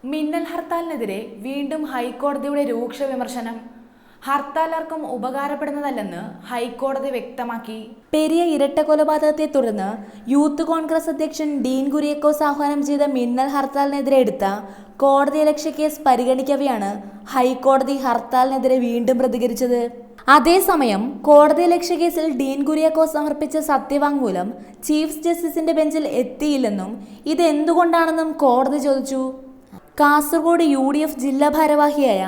മിന്നൽ ഹർത്താലിനെതിരെ വീണ്ടും ഹൈക്കോടതിയുടെ രൂക്ഷ വിമർശനം. ഹർത്താൽ ആർക്കും ഉപകാരപ്പെടുന്നതല്ലെന്ന് ഹൈക്കോടതി വ്യക്തമാക്കി. പെരിയ ഇരട്ട കൊലപാതകത്തെ തുടർന്ന് യൂത്ത് കോൺഗ്രസ് അധ്യക്ഷൻ ഡീൻ കുര്യാക്കോസ് ആഹ്വാനം ചെയ്ത മിന്നൽ ഹർത്താലിനെതിരെ എടുത്ത കോടതിയലക്ഷ്യ കേസ് പരിഗണിക്കവെയാണ് ഹൈക്കോടതി ഹർത്താലിനെതിരെ വീണ്ടും പ്രതികരിച്ചത്. അതേസമയം കോടതിയലക്ഷ്യ കേസിൽ ഡീൻ കുര്യാക്കോസ് സമർപ്പിച്ച സത്യവാങ്മൂലം ചീഫ് ജസ്റ്റിസിന്റെ ബെഞ്ചിൽ എത്തിയില്ലെന്നും ഇതെന്തുകൊണ്ടാണെന്നും കോടതി ചോദിച്ചു. കാസർഗോഡ് UDF ജില്ലാ ഭാരവാഹിയായ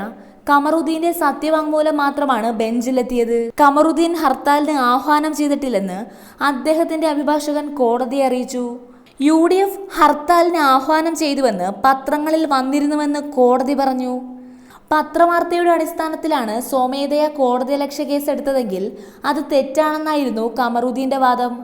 കമറുദ്ദീന്റെ സത്യവാങ്മൂലം മാത്രമാണ് ബെഞ്ചിലെത്തിയത്. കമറുദ്ദീൻ ഹർത്താലിന് ആഹ്വാനം ചെയ്തിട്ടില്ലെന്ന് അദ്ദേഹത്തിന്റെ അഭിഭാഷകൻ കോടതിയെ അറിയിച്ചു. UDF ഹർത്താലിന് ആഹ്വാനം ചെയ്തുവെന്ന് പത്രങ്ങളിൽ വന്നിരുന്നുവെന്ന് കോടതി പറഞ്ഞു. പത്രവാർത്തയുടെ അടിസ്ഥാനത്തിലാണ് സ്വമേധയാ കോടതിയലക്ഷ്യ കേസ് എടുത്തതെങ്കിൽ അത് തെറ്റാണെന്നായിരുന്നു കമറുദ്ദീന്റെ വാദം.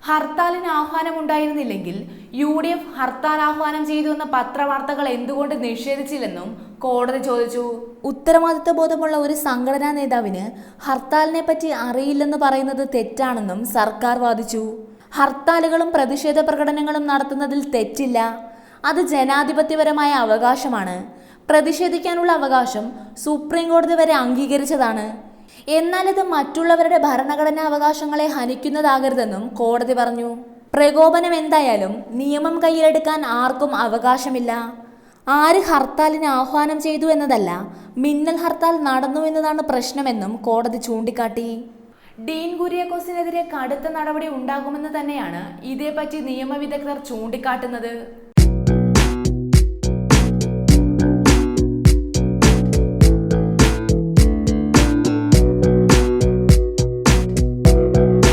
ഹർത്താലിന് ആഹ്വാനമുണ്ടായിരുന്നില്ലെങ്കിൽ UDF ഹർത്താൽ ആഹ്വാനം ചെയ്തുവെന്ന പത്രവാർത്തകൾ എന്തുകൊണ്ട് നിഷേധിച്ചില്ലെന്നും കോടതി ചോദിച്ചു. ഉത്തരവാദിത്വ ബോധമുള്ള ഒരു സംഘടനാ നേതാവിന് ഹർത്താലിനെ പറ്റി അറിയില്ലെന്ന് പറയുന്നത് തെറ്റാണെന്നും സർക്കാർ വാദിച്ചു. ഹർത്താലുകളും പ്രതിഷേധ പ്രകടനങ്ങളും നടത്തുന്നതിൽ തെറ്റില്ല. അത് ജനാധിപത്യപരമായ അവകാശമാണ്. പ്രതിഷേധിക്കാനുള്ള അവകാശം സുപ്രീം കോടതി വരെ അംഗീകരിച്ചതാണ്. എന്നാൽ ഇത് മറ്റുള്ളവരുടെ ഭരണഘടനാ അവകാശങ്ങളെ ഹനിക്കുന്നതാകരുതെന്നും കോടതി പറഞ്ഞു. പ്രകോപനം എന്തായാലും നിയമം കയ്യിലെടുക്കാൻ ആർക്കും അവകാശമില്ല. ആര് ഹർത്താലിന് ആഹ്വാനം ചെയ്തു എന്നതല്ല, മിന്നൽ ഹർത്താൽ നടന്നു എന്നതാണ് പ്രശ്നമെന്നും കോടതി ചൂണ്ടിക്കാട്ടി. ഡീൻ കുര്യാക്കോസിനെതിരെ കടുത്ത നടപടി ഉണ്ടാകുമെന്ന് തന്നെയാണ് ഇതേപ്പറ്റി നിയമവിദഗ്ധർ ചൂണ്ടിക്കാട്ടുന്നത്.